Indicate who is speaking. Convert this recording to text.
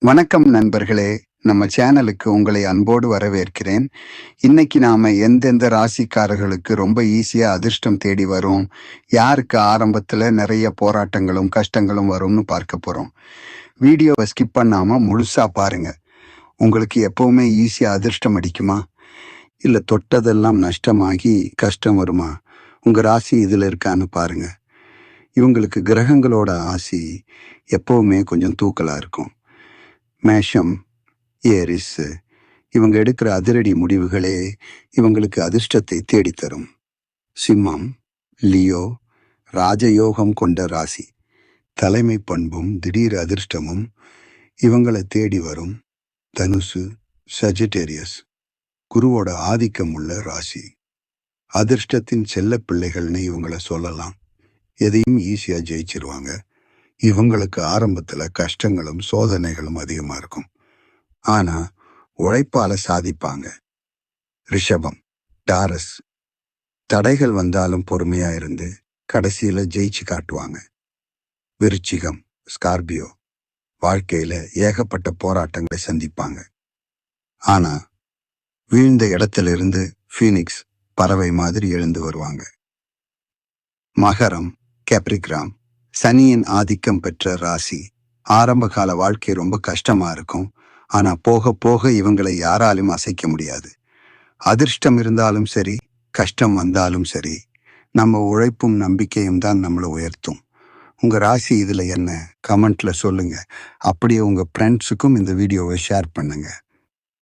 Speaker 1: வணக்கம் நண்பர்களே. நம்ம சேனலுக்கு உங்களை அன்போடு வரவேற்கிறேன். இன்னைக்கு நாம எந்தெந்த ராசிக்காரர்களுக்கு ரொம்ப ஈஸியா அதிர்ஷ்டம் தேடி வரும், யாருக்கு ஆரம்பத்துல நிறைய போராட்டங்களும் கஷ்டங்களும் வரும்னு பார்க்க போறோம். வீடியோவை ஸ்கிப் பண்ணாம முழுசா பாருங்க. உங்களுக்கு எப்பவுமே ஈஸியா அதிர்ஷ்டம் அடிக்குமா, இல்ல தொட்டதெல்லாம் நஷ்டமாகி கஷ்டம் வருமா? உங்க ராசி இதுல இருக்கான்னு பாருங்க. இவங்களுக்கு கிரகங்களோட ஆசி எப்பவுமே கொஞ்சம் தூக்கலா இருக்கும். மேஷம், ஏரிஸ், இவங்க எடுக்கிற அதிரடி முடிவுகளே இவங்களுக்கு அதிர்ஷ்டத்தை தேடித்தரும். சிம்மம், லியோ, ராஜயோகம் கொண்ட ராசி. தலைமை பண்பும் திடீர் அதிர்ஷ்டமும் இவங்களை தேடி வரும். தனுசு, சஜிடேரியஸ், குருவோட ஆதிக்கம் உள்ள ராசி. அதிர்ஷ்டத்தின் செல்ல பிள்ளைகள்னு இவங்களை சொல்லலாம். எதையும் ஈஸியா ஜெயிச்சிருவாங்க. இவங்களுக்கு ஆரம்பத்துல கஷ்டங்களும் சோதனைகளும் அதிகமா இருக்கும். ஆனா உழைப்பால சாதிப்பாங்க. ரிஷபம், டாரஸ், தடைகள் வந்தாலும் பொறுமையா இருந்து கடைசியில ஜெயிச்சு காட்டுவாங்க. விருச்சிகம், ஸ்கார்பியோ, வாழ்க்கையில ஏகப்பட்ட போராட்டங்களை சந்திப்பாங்க. ஆனா வீழ்ந்த இடத்துல இருந்து ஃபீனிக்ஸ் பறவை மாதிரி எழுந்து வருவாங்க. மகரம், கேப்ரிகிராம், சனியின் ஆதிக்கம் பெற்ற ராசி. ஆரம்ப கால வாழ்க்கை ரொம்ப கஷ்டமா இருக்கும். ஆனா போக போக இவங்களை யாராலும் அசைக்க முடியாது. அதிர்ஷ்டம் இருந்தாலும் சரி, கஷ்டம் வந்தாலும் சரி, நம்ம உழைப்பும் நம்பிக்கையும் தான் நம்மளை உயர்த்தும். உங்க ராசி இதுல என்ன? கமெண்ட்ல சொல்லுங்க. அப்படியே உங்க ஃப்ரெண்ட்ஸுக்கும் இந்த வீடியோவை ஷேர் பண்ணுங்க.